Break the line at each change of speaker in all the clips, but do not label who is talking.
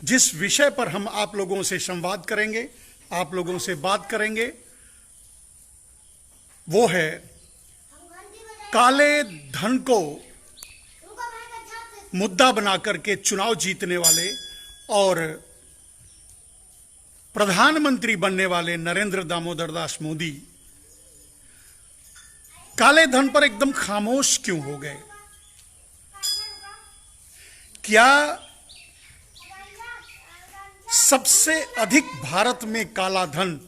जिस विषय पर हम आप लोगों से संवाद करेंगे, आप लोगों से बात करेंगे, वो है काले धन को मुद्दा बना करके चुनाव जीतने वाले और प्रधानमंत्री बनने वाले नरेंद्र दामोदर दास मोदी काले धन पर एकदम खामोश क्यों हो गए? क्या सबसे अधिक भारत में काला धन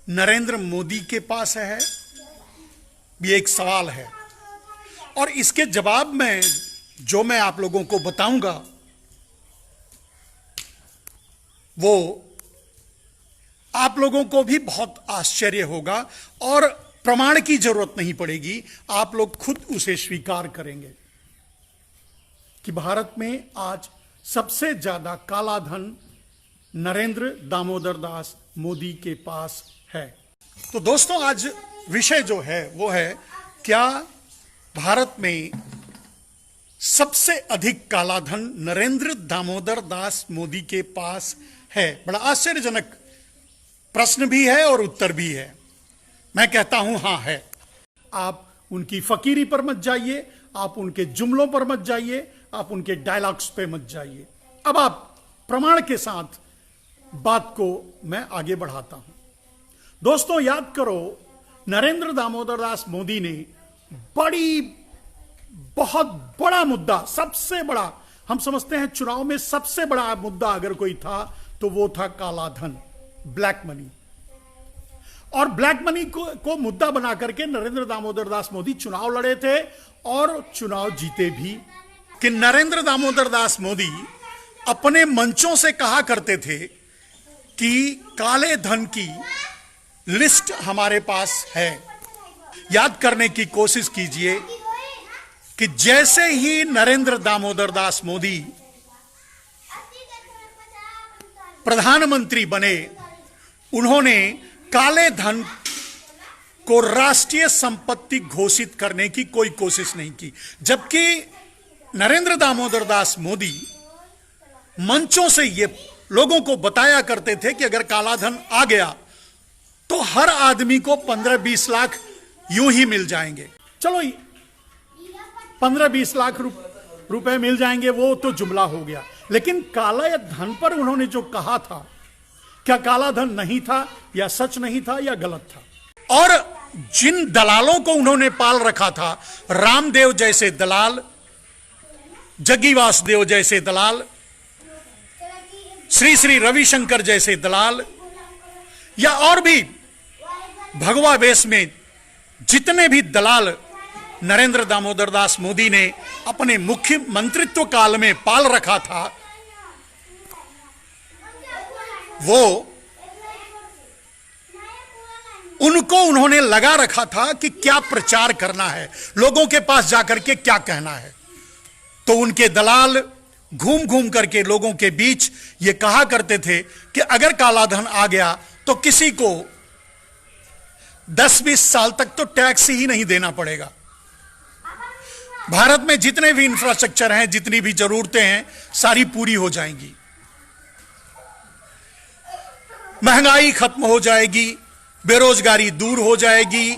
नरेंद्र मोदी के पास है? ये एक सवाल है और इसके जवाब में जो मैं आप लोगों को बताऊंगा वो आप लोगों को भी बहुत आश्चर्य होगा और प्रमाण की जरूरत नहीं पड़ेगी, आप लोग खुद उसे स्वीकार करेंगे कि भारत में आज सबसे ज्यादा काला धन नरेंद्र दामोदर दास मोदी के पास है। तो दोस्तों, आज विषय जो है वो है, क्या भारत में सबसे अधिक काला धन नरेंद्र दामोदर दास मोदी के पास है? बड़ा आश्चर्यजनक प्रश्न भी है और उत्तर भी है। मैं कहता हूं हां है। आप उनकी फकीरी पर मत जाइए, आप उनके जुमलों पर मत जाइए, आप उनके डायलॉग्स पे मत जाइए। अब आप प्रमाण के साथ बात को मैं आगे बढ़ाता हूं। दोस्तों, याद करो, नरेंद्र दामोदर दास मोदी ने बहुत बड़ा मुद्दा, सबसे बड़ा, हम समझते हैं चुनाव में सबसे बड़ा मुद्दा अगर कोई था तो वो था काला धन, ब्लैक मनी। और ब्लैक मनी को मुद्दा बना करके नरेंद्र दामोदर दास मोदी चुनाव लड़े थे और चुनाव जीते भी। कि नरेंद्र दामोदर दास मोदी अपने मंचों से कहा करते थे कि काले धन की लिस्ट हमारे पास है। याद करने की कोशिश कीजिए कि जैसे ही नरेंद्र दामोदर दास मोदी प्रधानमंत्री बने, उन्होंने काले धन को राष्ट्रीय संपत्ति घोषित करने की कोई कोशिश नहीं की, जबकि नरेंद्र दामोदर दास मोदी मंचों से ये लोगों को बताया करते थे कि अगर काला धन आ गया तो हर आदमी को 15-20 लाख यूं ही मिल जाएंगे। चलो, 15-20 लाख रुपए मिल जाएंगे, वो तो जुमला हो गया। लेकिन काला धन पर उन्होंने जो कहा था, क्या काला धन नहीं था या सच नहीं था या गलत था? और जिन दलालों को उन्होंने पाल रखा था, रामदेव जैसे दलाल, जग्गी वासुदेव जैसे दलाल, श्री श्री रविशंकर जैसे दलाल, या और भी भगवा वेश में जितने भी दलाल नरेंद्र दामोदर दास मोदी ने अपने मुख्यमंत्रित्व काल में पाल रखा था, वो उनको उन्होंने लगा रखा था कि क्या प्रचार करना है, लोगों के पास जाकर के क्या कहना है। तो उनके दलाल घूम घूम करके लोगों के बीच ये कहा करते थे कि अगर काला धन आ गया तो किसी को 10-20 साल तक तो टैक्स ही नहीं देना पड़ेगा। भारत में जितने भी इंफ्रास्ट्रक्चर हैं, जितनी भी जरूरतें हैं, सारी पूरी हो जाएंगी, महंगाई खत्म हो जाएगी, बेरोजगारी दूर हो जाएगी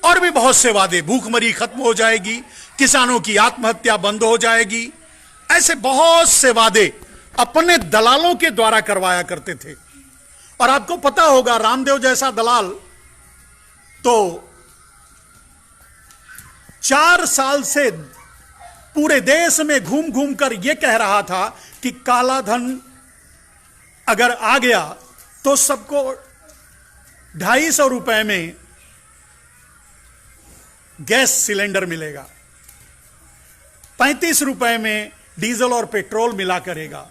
और भी बहुत से वादे, भूखमरी खत्म हो जाएगी, किसानों की आत्महत्या बंद हो जाएगी। ऐसे बहुत से वादे अपने दलालों के द्वारा करवाया करते थे। और आपको पता होगा, रामदेव जैसा दलाल तो 4 साल से पूरे देश में घूम घूम कर यह कह रहा था कि काला धन अगर आ गया तो सबको 250 रुपए में गैस सिलेंडर मिलेगा, 35 रुपए में डीजल और पेट्रोल मिला करेगा।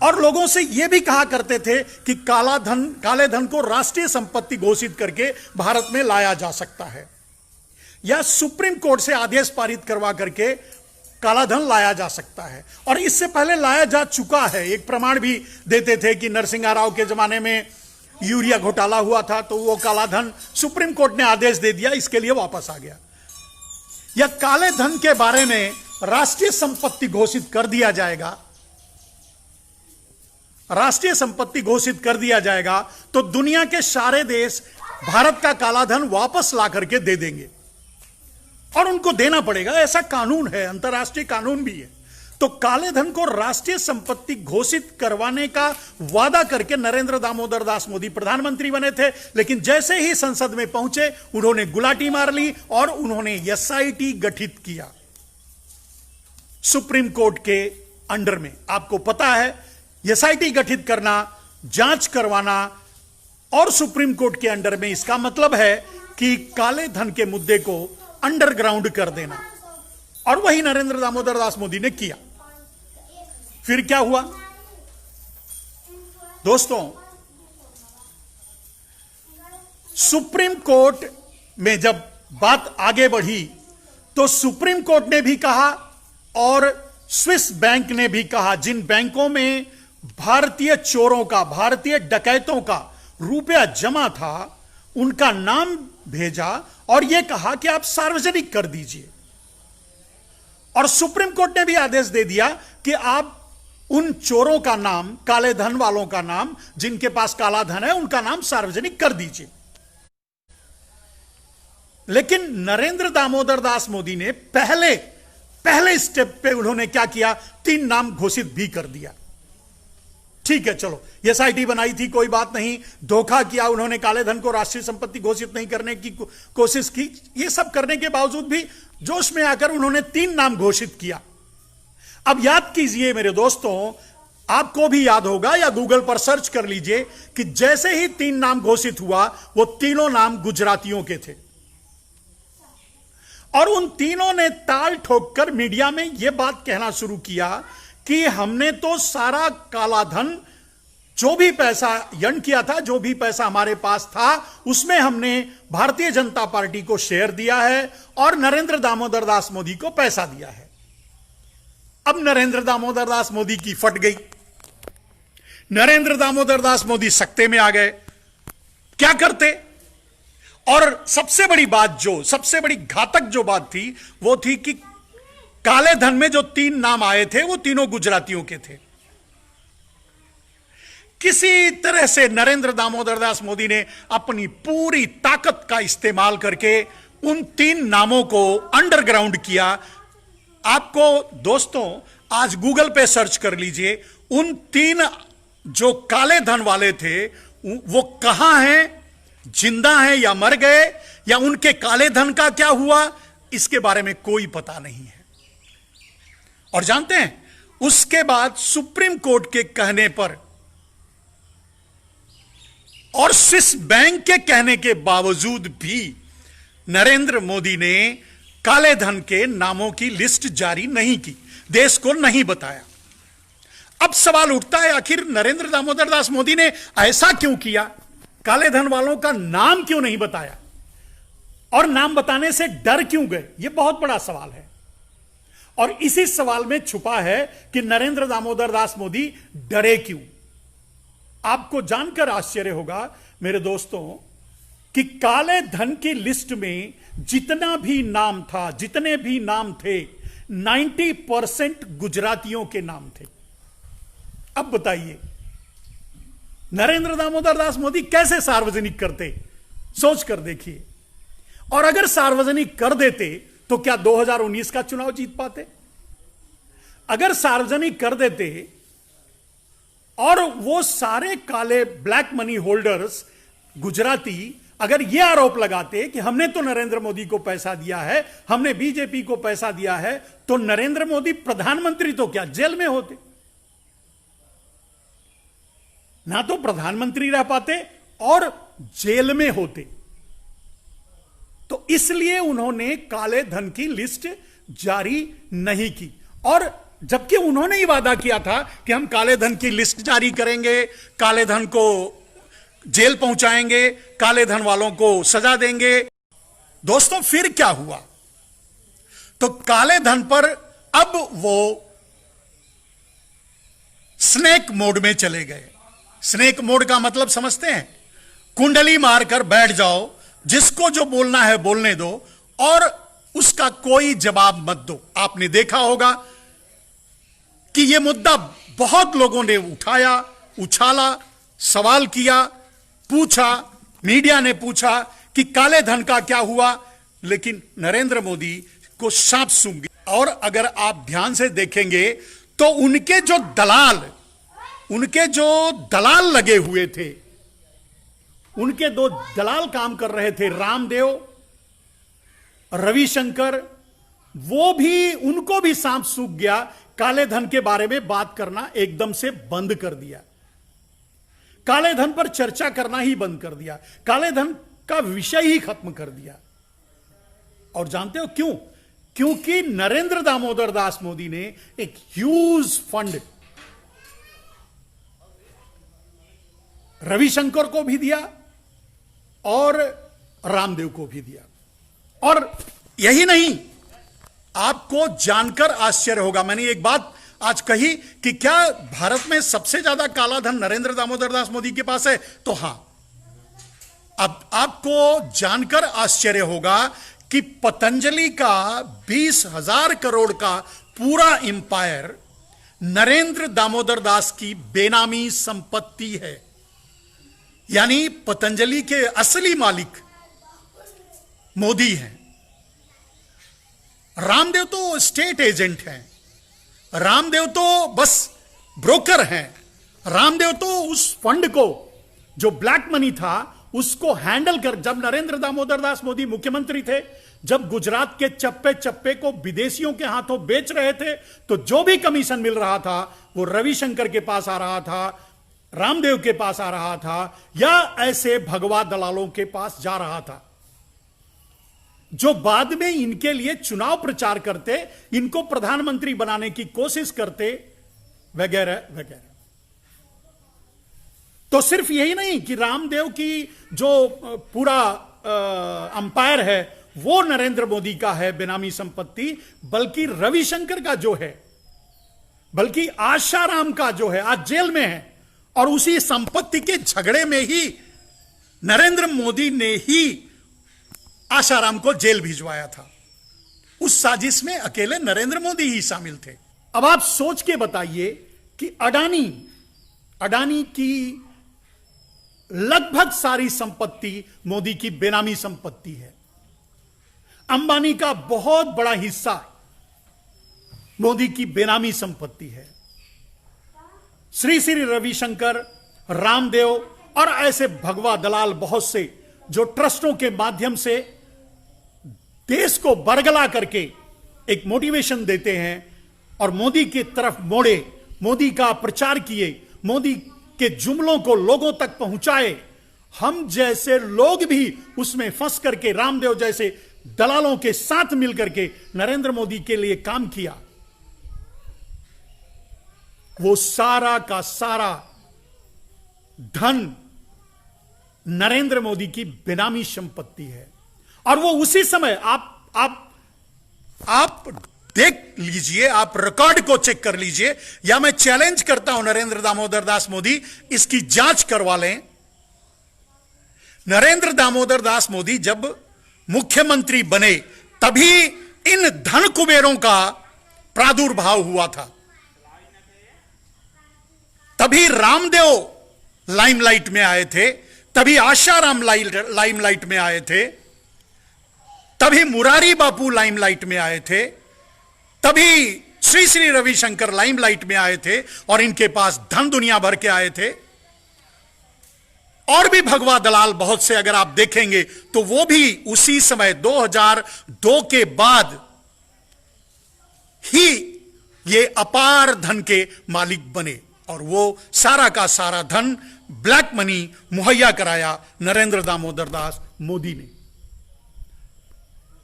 और लोगों से यह भी कहा करते थे कि काले धन को राष्ट्रीय संपत्ति घोषित करके भारत में लाया जा सकता है, या सुप्रीम कोर्ट से आदेश पारित करवा करके काला धन लाया जा सकता है। और इससे पहले लाया जा चुका है। एक प्रमाण भी देते थे कि नरसिंह राव के जमाने में यूरिया घोटाला हुआ था, तो वो काला धन सुप्रीम कोर्ट ने आदेश दे दिया, इसके लिए वापस आ गया। या काले धन के बारे में राष्ट्रीय संपत्ति घोषित कर दिया जाएगा राष्ट्रीय संपत्ति घोषित कर दिया जाएगा तो दुनिया के सारे देश भारत का काला धन वापस ला करके दे देंगे और उनको देना पड़ेगा, ऐसा कानून है, अंतर्राष्ट्रीय कानून भी है। तो काले धन को राष्ट्रीय संपत्ति घोषित करवाने का वादा करके नरेंद्र दामोदर दास मोदी प्रधानमंत्री बने थे, लेकिन जैसे ही संसद में पहुंचे उन्होंने गुलाटी मार ली और उन्होंने एसआईटी गठित किया सुप्रीम कोर्ट के अंडर में। आपको पता है एसआईटी गठित करना, जांच करवाना और सुप्रीम कोर्ट के अंडर में, इसका मतलब है कि काले धन के मुद्दे को अंडरग्राउंड कर देना, और वही नरेंद्र दामोदर दास मोदी ने किया। फिर क्या हुआ दोस्तों, सुप्रीम कोर्ट में जब बात आगे बढ़ी तो सुप्रीम कोर्ट ने भी कहा और स्विस बैंक ने भी कहा, जिन बैंकों में भारतीय चोरों का, भारतीय डकैतों का रुपया जमा था, उनका नाम भेजा और यह कहा कि आप सार्वजनिक कर दीजिए। और सुप्रीम कोर्ट ने भी आदेश दे दिया कि आप उन चोरों का नाम, काले धन वालों का नाम, जिनके पास काला धन है, उनका नाम सार्वजनिक कर दीजिए। लेकिन नरेंद्र दामोदर दास मोदी ने पहले स्टेप पे उन्होंने क्या किया, 3 नाम घोषित भी कर दिया। ठीक है, चलो एसआईटी बनाई थी, कोई बात नहीं, धोखा किया उन्होंने, काले धन को राष्ट्रीय संपत्ति घोषित नहीं करने की कोशिश की। ये सब करने के बावजूद भी जोश में आकर उन्होंने 3 नाम घोषित किया। अब याद कीजिए मेरे दोस्तों, आपको भी याद होगा या गूगल पर सर्च कर लीजिए कि जैसे ही 3 नाम घोषित हुआ, वो तीनों नाम गुजरातियों के थे और उन तीनों ने ताल ठोककर मीडिया में यह बात कहना शुरू किया कि हमने तो सारा काला धन, जो भी पैसा अर्न किया था, जो भी पैसा हमारे पास था, उसमें हमने भारतीय जनता पार्टी को शेयर दिया है और नरेंद्र दामोदर दास मोदी को पैसा दिया है। अब नरेंद्र दामोदर दास मोदी की फट गई, नरेंद्र दामोदर दास मोदी सकते में आ गए। क्या करते? और सबसे बड़ी बात, जो सबसे बड़ी घातक जो बात थी, वो थी कि काले धन में जो 3 नाम आए थे वो तीनों गुजरातियों के थे। किसी तरह से नरेंद्र दामोदर दास मोदी ने अपनी पूरी ताकत का इस्तेमाल करके उन 3 नामों को अंडरग्राउंड किया। आपको दोस्तों आज गूगल पे सर्च कर लीजिए, उन 3 जो काले धन वाले थे वो कहां हैं, जिंदा हैं या मर गए, या उनके काले धन का क्या हुआ, इसके बारे में कोई पता नहीं है। और जानते हैं, उसके बाद सुप्रीम कोर्ट के कहने पर और स्विस बैंक के कहने के बावजूद भी नरेंद्र मोदी ने काले धन के नामों की लिस्ट जारी नहीं की, देश को नहीं बताया। अब सवाल उठता है, आखिर नरेंद्र दामोदर दास मोदी ने ऐसा क्यों किया, काले धन वालों का नाम क्यों नहीं बताया और नाम बताने से डर क्यों गए? यह बहुत बड़ा सवाल है और इसी सवाल में छुपा है कि नरेंद्र दामोदर दास मोदी डरे क्यों। आपको जानकर आश्चर्य होगा मेरे दोस्तों कि काले धन की लिस्ट में जितना भी नाम था, जितने भी नाम थे, 90% गुजरातियों के नाम थे। अब बताइए नरेंद्र दामोदर दास मोदी कैसे सार्वजनिक करते, सोच कर देखिए। और अगर सार्वजनिक कर देते तो क्या 2019 का चुनाव जीत पाते? अगर सार्वजनिक कर देते और वो सारे काले ब्लैक मनी होल्डर्स गुजराती अगर ये आरोप लगाते कि हमने तो नरेंद्र मोदी को पैसा दिया है, हमने बीजेपी को पैसा दिया है, तो नरेंद्र मोदी प्रधानमंत्री तो क्या जेल में होते? ना तो प्रधानमंत्री रह पाते और जेल में होते। तो इसलिए उन्होंने काले धन की लिस्ट जारी नहीं की। और जबकि उन्होंने ही वादा किया था कि हम काले धन की लिस्ट जारी करेंगे, काले धन को जेल पहुंचाएंगे, काले धन वालों को सजा देंगे। दोस्तों फिर क्या हुआ? तो काले धन पर अब वो स्नेक मोड में चले गए। स्नेक मोड का मतलब समझते हैं? कुंडली मारकर बैठ जाओ, जिसको जो बोलना है बोलने दो और उसका कोई जवाब मत दो। आपने देखा होगा कि यह मुद्दा बहुत लोगों ने उठाया, उछाला, सवाल किया, पूछा, मीडिया ने पूछा कि काले धन का क्या हुआ, लेकिन नरेंद्र मोदी को सांप सूंघ गया। और अगर आप ध्यान से देखेंगे तो उनके जो दलाल लगे हुए थे, उनके दो दलाल काम कर रहे थे, रामदेव, रविशंकर, उनको भी सांप सूंघ गया। काले धन के बारे में बात करना एकदम से बंद कर दिया, काले धन पर चर्चा करना ही बंद कर दिया, काले धन का विषय ही खत्म कर दिया। और जानते हो क्यों? क्योंकि नरेंद्र दामोदर दास मोदी ने एक ह्यूज फंड रविशंकर को भी दिया और रामदेव को भी दिया। और यही नहीं, आपको जानकर आश्चर्य होगा, मैंने एक बात आज कही कि क्या भारत में सबसे ज्यादा काला धन नरेंद्र दामोदर दास मोदी के पास है? तो हां। अब आपको जानकर आश्चर्य होगा कि पतंजलि का 20,000 करोड़ का पूरा एम्पायर नरेंद्र दामोदर दास की बेनामी संपत्ति है। यानी पतंजलि के असली मालिक मोदी हैं। रामदेव तो स्टेट एजेंट हैं, रामदेव तो बस ब्रोकर हैं, रामदेव तो उस फंड को, जो ब्लैक मनी था, उसको हैंडल कर, जब नरेंद्र दामोदर दास मोदी मुख्यमंत्री थे, जब गुजरात के चप्पे चप्पे को विदेशियों के हाथों बेच रहे थे, तो जो भी कमीशन मिल रहा था वो रविशंकर के पास आ रहा था, रामदेव के पास आ रहा था, या ऐसे भगवा दलालों के पास जा रहा था, जो बाद में इनके लिए चुनाव प्रचार करते, इनको प्रधानमंत्री बनाने की कोशिश करते, वगैरह वगैरह। तो सिर्फ यही नहीं कि रामदेव की जो पूरा अंपायर है वो नरेंद्र मोदी का है बेनामी संपत्ति, बल्कि रविशंकर का जो है, बल्कि आशाराम का जो है, आज जेल में है, और उसी संपत्ति के झगड़े में ही नरेंद्र मोदी ने ही आशाराम को जेल भिजवाया था। उस साजिश में अकेले नरेंद्र मोदी ही शामिल थे। अब आप सोच के बताइए कि अडानी की लगभग सारी संपत्ति मोदी की बेनामी संपत्ति है, अंबानी का बहुत बड़ा हिस्सा मोदी की बेनामी संपत्ति है, श्री श्री रविशंकर, रामदेव और ऐसे भगवा दलाल बहुत से जो ट्रस्टों के माध्यम से देश को बरगला करके एक मोटिवेशन देते हैं और मोदी की तरफ मोड़े, मोदी का प्रचार किए, मोदी के जुमलों को लोगों तक पहुंचाए। हम जैसे लोग भी उसमें फंस करके रामदेव जैसे दलालों के साथ मिलकर के नरेंद्र मोदी के लिए काम किया। वो सारा का सारा धन नरेंद्र मोदी की बेनामी संपत्ति है। और वो उसी समय आप देख लीजिए, आप रिकॉर्ड को चेक कर लीजिए, या मैं चैलेंज करता हूं नरेंद्र दामोदर दास मोदी, इसकी जांच करवा लें। नरेंद्र दामोदर दास मोदी जब मुख्यमंत्री बने तभी इन धन कुबेरों का प्रादुर्भाव हुआ था, तभी रामदेव लाइमलाइट में आए थे, तभी आशाराम लाइमलाइट में आए थे, तभी मुरारी बापू लाइमलाइट में आए थे, तभी श्री श्री रविशंकर लाइमलाइट में आए थे और इनके पास धन दुनिया भर के आए थे। और भी भगवा दलाल बहुत से अगर आप देखेंगे तो वो भी उसी समय 2002 के बाद ही ये अपार धन के मालिक बने, और वो सारा का सारा धन ब्लैक मनी मुहैया कराया नरेंद्र दामोदर दास मोदी ने।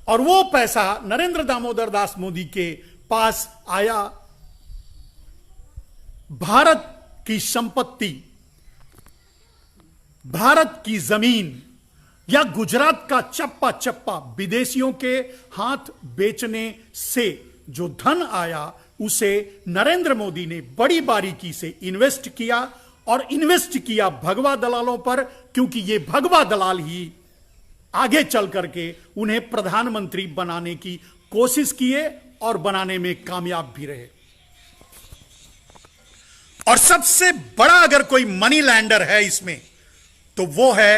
और वो पैसा नरेंद्र दामोदर दास मोदी के पास आया, भारत की संपत्ति, भारत की जमीन या गुजरात का चप्पा चप्पा विदेशियों के हाथ बेचने से जो धन आया उसे नरेंद्र मोदी ने बड़ी बारीकी से इन्वेस्ट किया, और इन्वेस्ट किया भगवा दलालों पर, क्योंकि ये भगवा दलाल ही आगे चल करके उन्हें प्रधानमंत्री बनाने की कोशिश किए और बनाने में कामयाब भी रहे। और सबसे बड़ा अगर कोई मनी लैंडर है इसमें तो वो है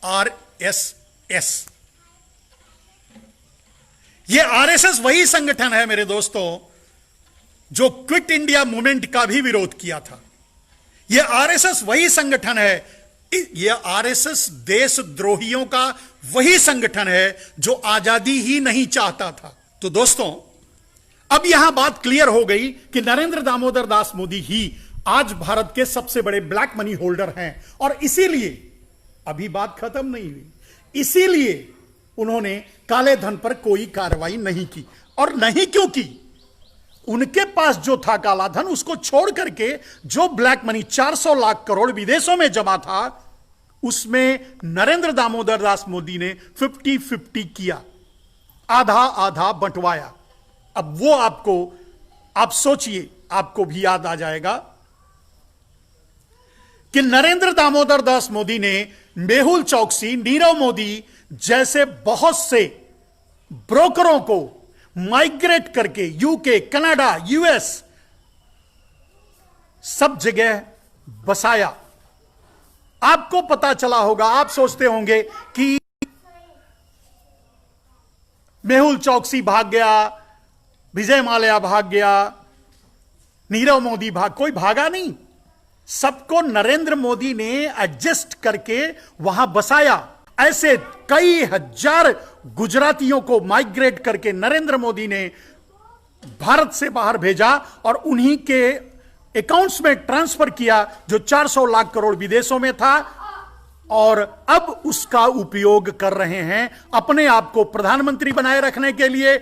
आरएसएस। ये आरएसएस वही संगठन है मेरे दोस्तों जो क्विट इंडिया मूवमेंट का भी विरोध किया था। ये आरएसएस वही संगठन है, ये आरएसएस देशद्रोहियों का वही संगठन है जो आजादी ही नहीं चाहता था। तो दोस्तों अब यहां बात क्लियर हो गई कि नरेंद्र दामोदर दास मोदी ही आज भारत के सबसे बड़े ब्लैक मनी होल्डर हैं और इसीलिए अभी बात खत्म नहीं हुई, इसीलिए उन्होंने काले धन पर कोई कार्रवाई नहीं की। और नहीं क्यों की? उनके पास जो था काला धन उसको छोड़ करके जो ब्लैक मनी 400 लाख करोड़ विदेशों में जमा था उसमें नरेंद्र दामोदर दास मोदी ने 50-50 किया, आधा आधा बंटवाया। अब वो आप सोचिए, आपको भी याद आ जाएगा कि नरेंद्र दामोदर दास मोदी ने मेहुल चौकसी, नीरव मोदी जैसे बहुत से ब्रोकरों को माइग्रेट करके यूके, कनाडा, यूएस सब जगह बसाया। आपको पता चला होगा, आप सोचते होंगे कि मेहुल चौकसी भाग गया, विजय माल्या भाग गया, नीरव मोदी कोई भागा नहीं। सबको नरेंद्र मोदी ने एडजस्ट करके वहां बसाया। ऐसे कई हजार गुजरातियों को माइग्रेट करके नरेंद्र मोदी ने भारत से बाहर भेजा और उन्हीं के अकाउंट्स में ट्रांसफर किया जो 400 लाख करोड़ विदेशों में था, और अब उसका उपयोग कर रहे हैं अपने आप को प्रधानमंत्री बनाए रखने के लिए,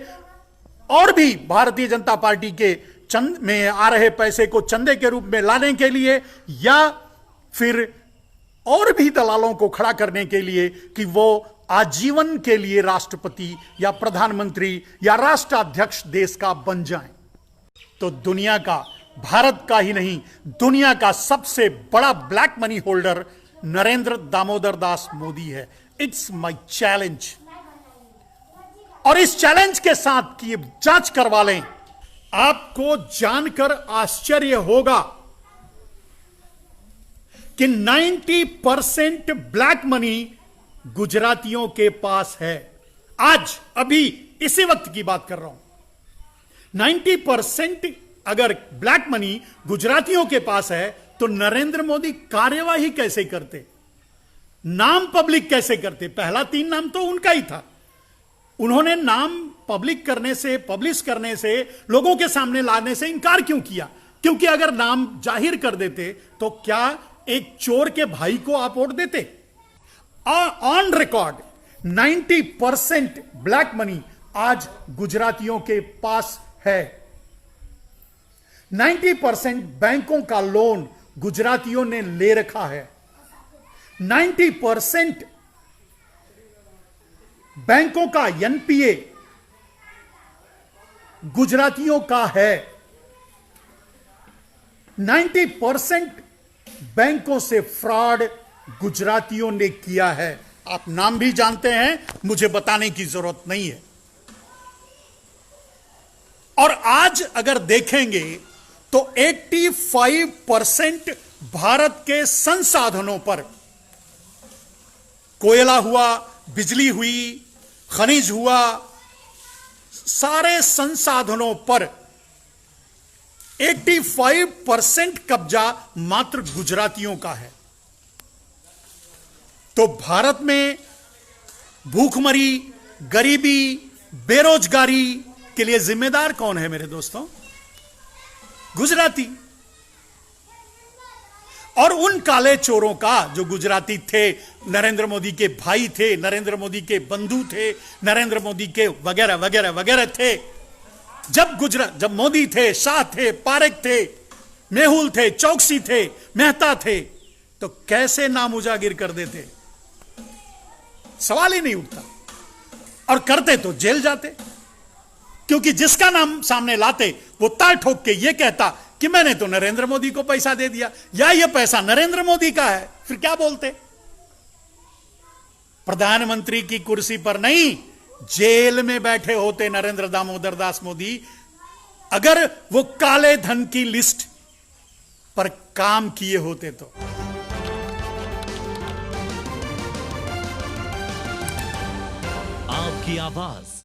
और भी भारतीय जनता पार्टी के चंद में आ रहे पैसे को चंदे के रूप में लाने के लिए, या फिर और भी दलालों को खड़ा करने के लिए कि वो आजीवन के लिए राष्ट्रपति या प्रधानमंत्री या राष्ट्राध्यक्ष देश का बन जाएं। तो दुनिया का, भारत का ही नहीं, दुनिया का सबसे बड़ा black money holder Narendra Damodar Das Modi है। It's my challenge. और इस चैलेंज के साथ की जांच करवा लें, आपको जानकर आश्चर्य होगा कि 90% ब्लैक मनी गुजरातियों के पास है। आज अभी इसी वक्त की बात कर रहा हूं। 90% अगर ब्लैक मनी गुजरातियों के पास है तो नरेंद्र मोदी कार्यवाही कैसे करते, नाम पब्लिक कैसे करते? पहला 3 नाम तो उनका ही था। उन्होंने नाम पब्लिक करने से, पब्लिश करने से, लोगों के सामने लाने से इनकार क्यों किया? क्योंकि अगर नाम जाहिर कर देते तो क्या एक चोर के भाई को आप वोट देते? ऑन रिकॉर्ड 90% ब्लैक मनी आज गुजरातियों के पास है। 90% बैंकों का लोन गुजरातियों ने ले रखा है। 90% बैंकों का एनपीए गुजरातियों का है। 90% बैंकों से फ्रॉड गुजरातियों ने किया है। आप नाम भी जानते हैं, मुझे बताने की जरूरत नहीं है। और आज अगर देखेंगे तो 85% भारत के संसाधनों पर, कोयला हुआ, बिजली हुई, खनिज हुआ, सारे संसाधनों पर 85% कब्जा मात्र गुजरातियों का है। तो भारत में भूखमरी, गरीबी, बेरोजगारी के लिए जिम्मेदार कौन है मेरे दोस्तों? गुजराती। और उन काले चोरों का जो गुजराती थे, नरेंद्र मोदी के भाई थे, नरेंद्र मोदी के बंधु थे, नरेंद्र मोदी के वगैरह वगैरह वगैरह थे। जब मोदी थे, शाह थे, पारेख थे, मेहुल थे, चौकसी थे, मेहता थे, तो कैसे नाम उजागिर कर देते? सवाल ही नहीं उठता। और करते तो जेल जाते, क्योंकि जिसका नाम सामने लाते वो ताल ठोक के ये कहता कि मैंने तो नरेंद्र मोदी को पैसा दे दिया, या ये पैसा नरेंद्र मोदी का है। फिर क्या बोलते? प्रधानमंत्री की कुर्सी पर नहीं, जेल में बैठे होते नरेंद्र दामोदर दास मोदी, अगर वो काले धन की लिस्ट पर काम किए होते तो।
आपकी आवाज